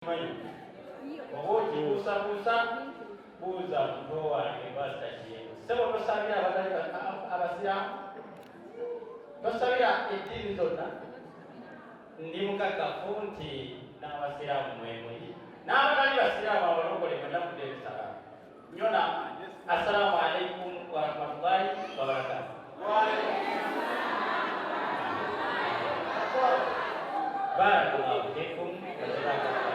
Owoji buusabuusa buuza muto wange basita kintu sebo tosabira abatali abasiraamu tosabira eddiini zonna ndi mukakafu nti n'abasiraamu mwemuli n'abatali basiraamu abalongole mwenna mudde ebisalamu nyona assalamu alaikum warahmatullahi wabarakatuh. Barakallahu fikum wa jazakallahu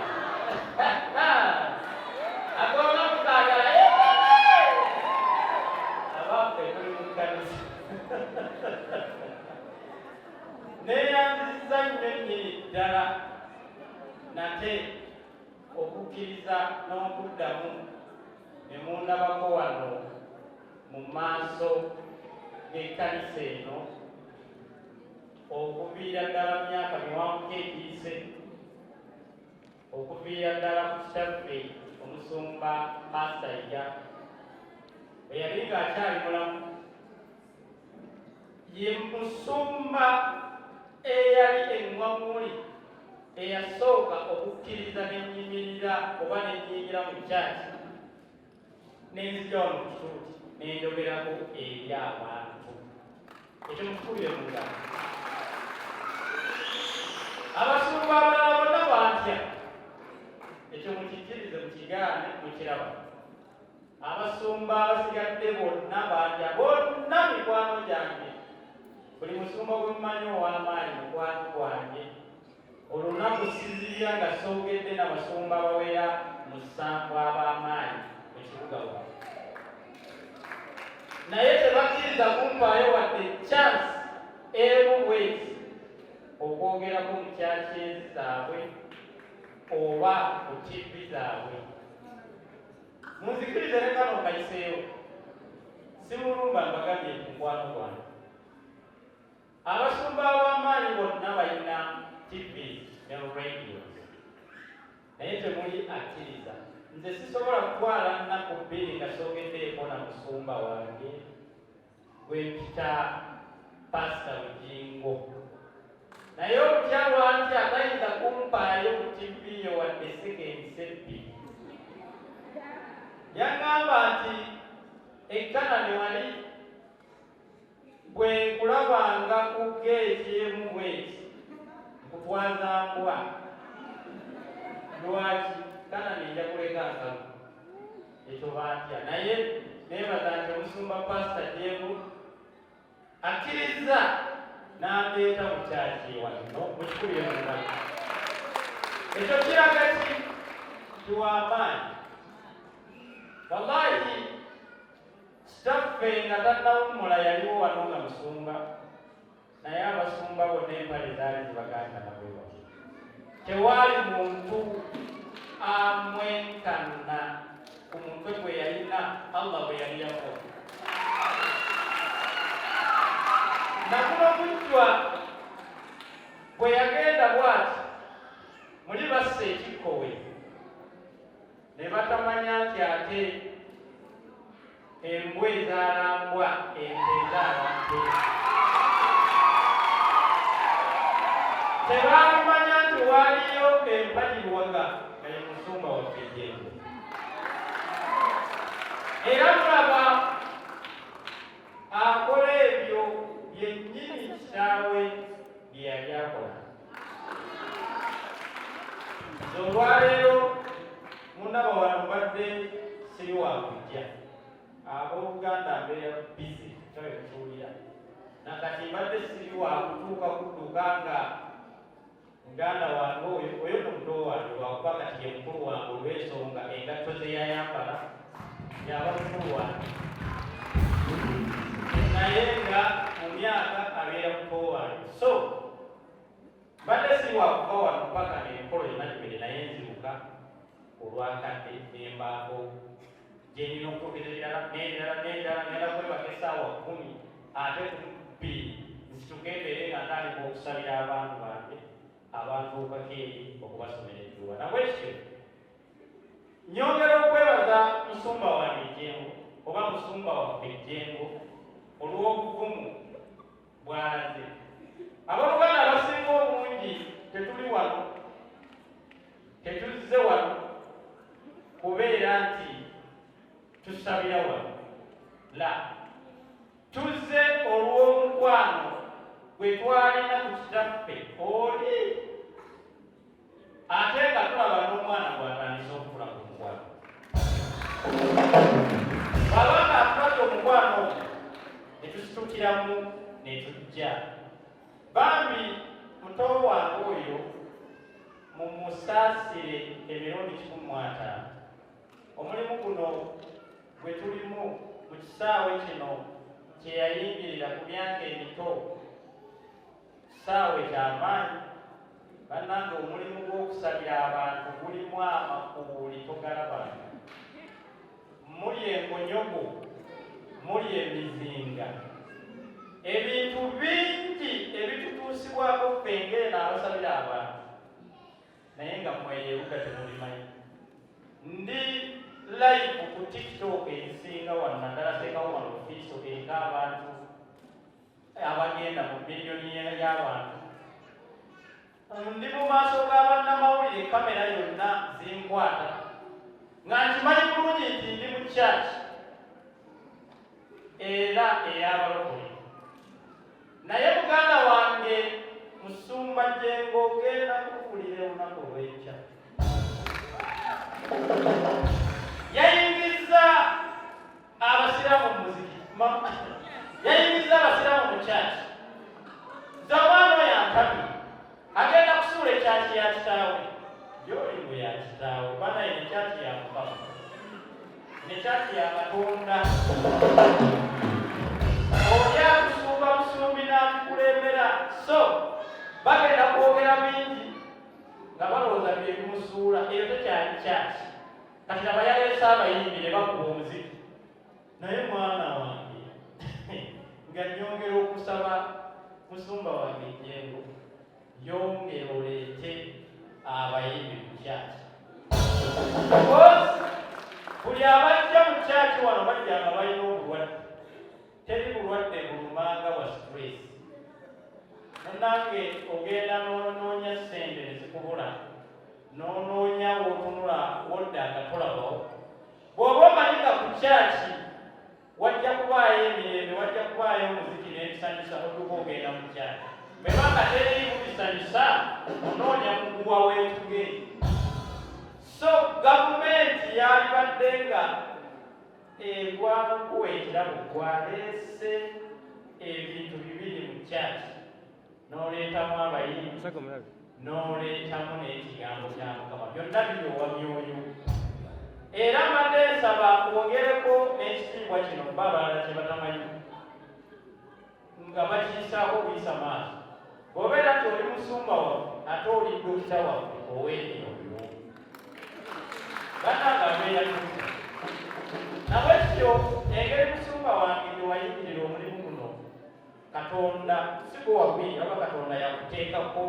agomba kutagala abaffe tuli mu kkanisa neeyanziza nnyo nnyini ddala nate okukkiriza n'okuddamu ne mundabako wano mu maaso g'ekkanisa eno okuviira ddala mu myaka miwanvu egiyise okuviira ddala ku kitaffe omusumba Pastor bwe yali ng'akyali mulamu ye musumba eyali eŋŋamuli eyasooka okukkiriza n'ennyimirira oba n'ennyingira mu kyaki n'enzija wano mu kituuti n'enjogerako eri abantu ekyo mukubire mu ngalo abasumba abalala bonna bantya ekyo mukikkirize mukigaane mukiraba abasumba abasigadde bonna bantya bonna mikwano gyange buli musumba gwe mumanyi ow'amaanyi mukwano gwange olunaku sizirira nga soogedde n'abasumba bawera musanvu ab'amaanyi mu kibuga bwawe naye tebakkiriza kumpaayo wadde chance emu bwezi okwogerako mu kyakyezi zaabwe oba ku TV zaabwe munzikirize ne kano kayiseewo si mulumba mbagambye mukwano gwange abasumba ab'amaanyi bonna balina TV ne radio naye temuli akkiriza nze sisobola kutwala nnaku bbiri nga soogeddeeko na musumba wange gwe mpita Pastor Ujingo naye omukyalo anti atayinza kumpaayo ku TV yo wadde sekendi sebbiri yagamba nti ekkana ne wali bwe nkulabanga ku geeti emu bweti nkutwaza mbwa lwaki kana ninja kuleka nkalu ekyo bantya naye neebaza nti omusumba Pastor Jebu akkiriza n'ambeeta mu kyaki wano mukikubire mu ngalo ekyo kiraga ki tiwamaanyi wallahi kitaffe nga tannawummula yaliwo wano nga musumba naye abasumba bonna empale zaali zibaganda nabwe bati tewaali muntu amwenkana ku mutwe gwe yalina Allah bwe yali yakola nakuno kujjwa bwe yagenda bwati muli basse ekikkowe ne batamanya nti ate embwa ezaalambwa ente ezaalante tebamanya nti waaliyo empalirwaga nga ye musumba waffe Jebu era mulaba akola ebyo byennyini kitaawe bye yali akola olwaleero mundaba wano mbadde siri wakujja abooluganda mbeera bizi kyoyo kukiwulira nakati mbadde siri wakutuuka kudduka nga muganda wange oyo nomuto wange lwakuba kati ye mukulu wange olw'ensonga engatto ze yayambala yaba mukulu wange naye nga mu myaka abeera muto wange so mbadde siri wakuva wano paka nenkolo emanimere naye nziruka olwakadde nembaako gyenina okutuukirira n'endala ngenda kwebaka essaawa 10 ate 2 nzituke embeere nga ntandika okusabira abantu bange abantuukako eri okubasomera ejjuwa nabwekityo nyongera okwebaza musumba wange Jengo oba musumba waffe Jengo olw'obuvumu bw'alaze abooluganda abasinga obungi tetuli wano tetuzze tuzze wano kubeera nti tusabira wano la tuzze olw'omukwano gwe twalina ku kitaffe oli ate nga tulaba n'omwana gw'atandise okukula ku mukwano baba nga atulaze omukwano ne tusitukiramu ne tujja bambi muto wange oyo mumusaasire emirundi 15 omulimu guno gwe tulimu mu kisaawe kino kye yayingirira ku myaka emito kisaawe ky'amaanyi bannange omulimu gw'okusabira abantu gulimu amakuuli togalabanga muli enkonyogo muli emizinga ebintu bingi ebitutuusibwako ffe ng'eno abasabira abantu naye nga mweyeruka temulimanyi ndi live ku TikTok ensinga wano naddala sekawo wano ofiiso eriko abantu abagenda mu miliyoni y'abantu ndi mu maaso g'abannamawulire kamera yonna zinkwata nga nkimanyi bulungi nti ndi mu church era ey'abalokole naye muganda wange musumba Jengo ogenda kukulira olunaku olw'enkya yayingiza abasiraamu mu muziki yayingiza abasiraamu mu church zamwana oyo antabi agenda kusuula ekyaki ya kitaawe yolingo ya kitaawe banaye nekyaki ya mukama nekyaki ya Katonda oli akusuuba busumbi n'atukulembera so bagenda kwogera bingi nga balowooza bye bimusuula eyo tekyali kyaki kati naba yaleese abayimbi ne bakuba omuziki naye mwana wange nga nyongera okusaba musumba wange Jengo yongera oleete abayimbi mu kyaki buli abajja mu kyaki wano bajja nga balina obulwadde teri bulwadde bulumanga wa stress munnange ogenda n'onoonya ssente ne zikubula n'onoonya w'otunula wodde akatulabawo bw'oba omanyi nga ku kyaki wajja kubaayo emirembe wajja kubaayo omuziki n'ebisanyusa odduka ogenda mu kyaki bwebanga teriimu bisanyusa onoonya muguwa w'etuge so gavumenti yalibadde nga egwamukuwa ekirabo gwaleese ebintu bibiri mu kyaki n'oleetamu abayimbi n'oleetamu n'ekigambo kya Mukama byonna biryowa myoyo era mbadde nsaba kwongereko n'ekitiibwa kino kuba abalala kye batamanyi nga bakiyisaako buyisa maaso bw'obeera nti oli musumba waffe ate oli dokita waffe ow'ebino bannanga abeera tuka nabwekityo engeri musumba wange gye wayingirira omulimu guno Katonda si gwe wagwira oba Katonda yakuteekako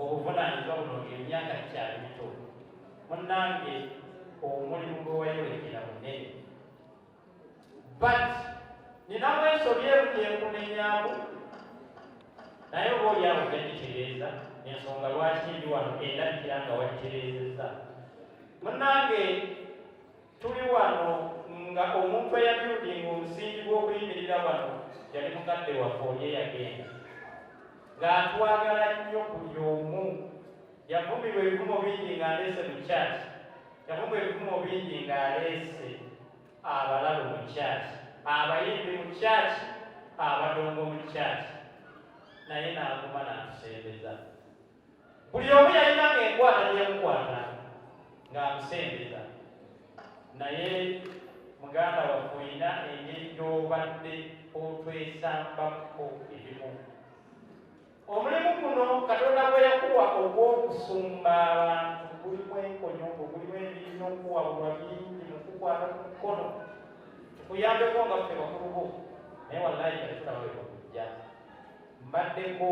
obuvunaanyizibwa buno ng'emyaka gikyali mito munnange omulimu gwe wayolekera munene but ninamu ensobi ebunyenkunenyaamu naye oba oli awo gagitereeza ensonga lwaki ndi wano endabikira nga wagitereezezza munnange tuli wano nga omuntu eyabyudinga omusingi gw'okuyimirira wano yali mukadde waffe oli eyagenda ng'atwagala nnyo buli omu yavumirwa ebivumo bingi ng'aleese mu kyaki yavumirwa ebivumo bingi ng'aleese abalalu mu kyaki abayimbi mu kyaki abadongo mu kyaki naye n'aguma n'amusembeza buli omu yalina ng'enkwata gyeyamukwata ng'amusembeza naye muganda waffe olina engeri gy'obadde otwesambako ebimu omulimu guno Katonda gwe yakuwa ogw'okusumba abantu gulimu enkonyongo gulimu ebiri n'okuwabulwa bingi mu kukwata ku mukono tukuyambeko nga ffe bakulu bo naye wallahi kale tulaba bwe bakujja mbaddeko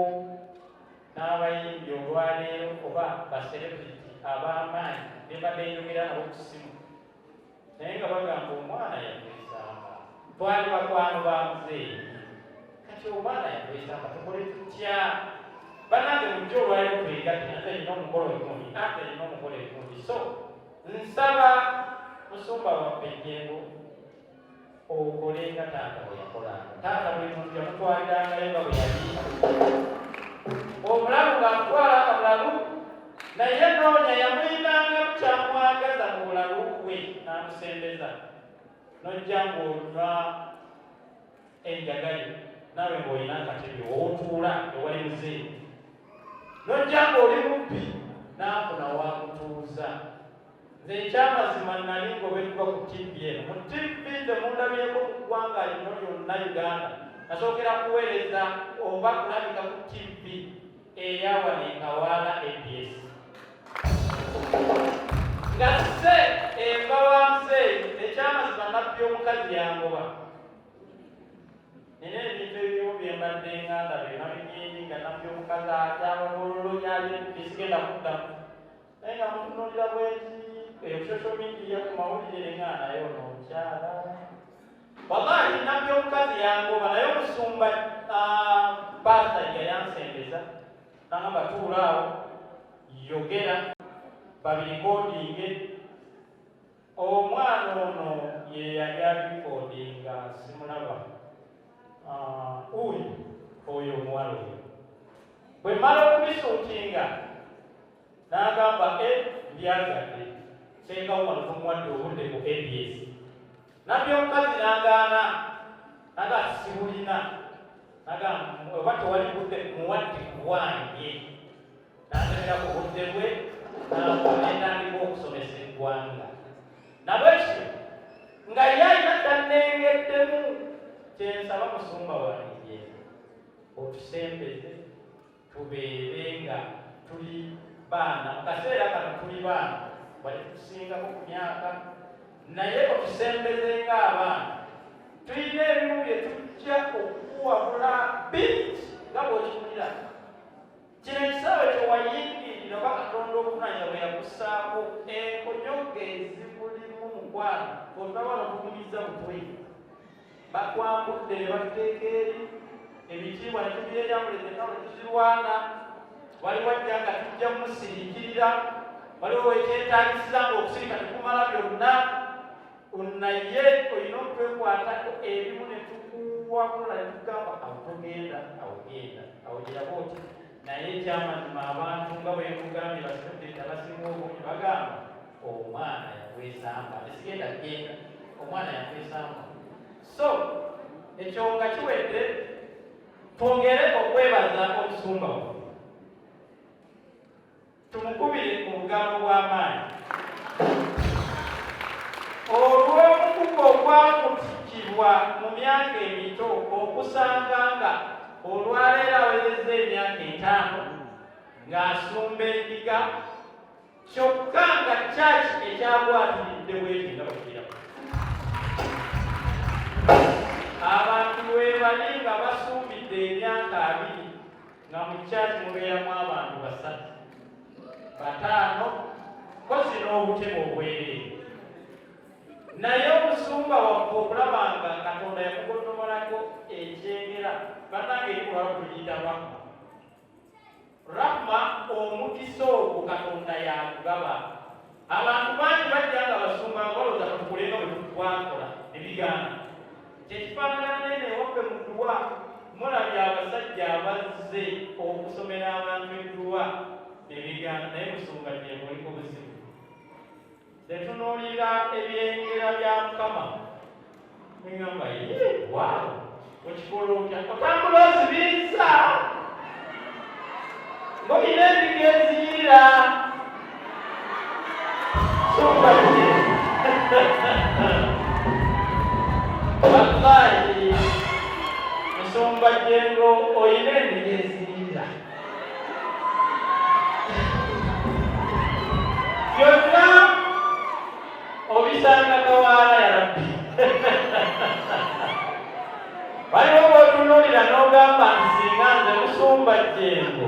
n'abayimbi olwaleero oba baserebuliti ab'amaanyi be mbadde njogera nabo ku ssimu naye nga bagamba omwana yatwesamba twali bakwano ba muzeeyi kati omwana yatwesamba tukole tutya banange mujja olwaliro twegatte ate erina omukolo egundi ate erina omukolo egundi. So nsaba musumba waffe Jjengo okole nga taata bwe yakolanga. Taata buli muntu yamutwalirangayo nga bwe yali omulalu ng'amutwala nga mulalu, naye noonya yamuyinanga bukyamwagaza mu bulalu bwe n'amusembeza. Nojja ng'olwa enjagayo naawe ng'olina akatebe w'otuula ewali muzeeyi, nojja ng'oli mubbi n'afuna waakutuuza. Nze ekyamazima nali ngobeddwa ku TV eno. Mu TV temundabyeko mu ggwanga lino lyonna Uganda. Nasookera kuweereza oba kulabika ku TV eyawano e Kawaala ABS. Nga se enva wa Muzeeyi, ekyamazima nabbi omukazi yangoba. Nina ebintu ebimu bye mbadde nganda byonna binyingi nga nabbi omukazi atyaba olululu yali bisigenda kuddamu. Naye nga mutunuulira bweki social media ku mawulire nga naye ono omukyala. Wallahi nabbi omukazi yangoba, naye omusumba pasita yayansembeza n'agamba tuula awo yogera babirikodinge. Omwana ono ye yali abirikodinga simulaba oyo omuwala oyo. Bwe mmala okubisuutinga n'agamba mbyagadde sengawo wano tumuwadde obudde mu ABS. Nabbi omukazi n'agaana n'agamba sibulina, n'agamba oba tewali budde muwadde ku bwange. N'agemera ku budde bwe n'etandika okusomesa eggwanga. Nabwekyo nga ye alina tanengeddemu, kyensaba musumba wange otusembeze tubeere nga tuli baana. Mu kaseera kano tuli baana, bali tukusingako ku myaka, naye otusembeze ng'abaana. Tulina ebimu bye tujja okukuwabula bingi nga bw'okiwulira. Kino ekisaawe kye wayingirira oba Katonda obuvunanyizibwa bwe yakussaako, enkonyoge ezibulimu mukwano otaba nokugumiza butwe. Bakwambudde ne batuteeka eri ebitiibwa ne tubyeyambulezeka ne tuzirwana. Waliwo ajja nga tujja musiriikirira, waliwo wekyetaagisira ng'okusirika tekumala byonna. Naye olina okwekwatako ebimu ne tukuwabula ne tugamba awo togenda, awo genda, awo giraba oti. Naye ekyamazima abantu nga bwe nkugambye basitudde abasinga obungi bagamba omwana yakwesamba, tesigenda genda, omwana yakwesamba. So ekyo nga kiwedde, twongere okwebaza omusumba waffe, tumukubire ku bugambo bw'amaanyi. Olw'omukugo ogwakutikibwa mu myaka emito okusanga nga olwaleero awereza emyaka 5 ng'asumba endiga, kyokka nga kyaki ekyagwatiridde bweti nga bakiramu. Abantu we bali nga basumbidde emyaka 2 nga mu kyaki mubeeramu abantu 3 5 kozi n'obutemu obwereere. Naye omusumba waffe okulaba nga Katonda yamugondomolako ekyengera, bannange erikulwala okuyita rahma. Rahma omukisa ogwo Katonda yakugaba. Abantu bangi bajja nga basumba nga balooza katukulenga bwe tukwakola ne bigaana. Kyekifaanana nene ewaffe mu dduwa mulabye abasajja abazze okusomera abantu edduwa ne bigaana, naye musumba Jjengo oliko buzibu. Tetunuulira ebyengera bya Mukama ngamba waawo okikola otya, otambula ozibiza ng'olina endiga eziyira. Wallahi Musumba Jjengo olina endiga eziyira. Byonna obisanga Kawaala ya Rabbi. Waliwo bw'otunuulira n'ogamba nti singa nze Musumba Jjengo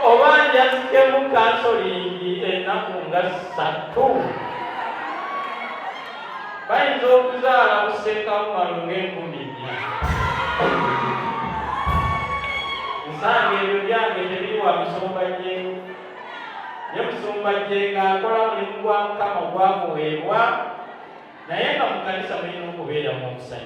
oba njazikemu kansolingi ennaku nga 3, bayinza okuzaala buseekamu malu ng'enkumi 4. nange ebyo byange tebiri wa Musombajje. Ye Musombajje ng'akola mulimu gwa Mukama ogwamuweebwa, naye nga mu kkanisa mulina okubeeramu omusajja.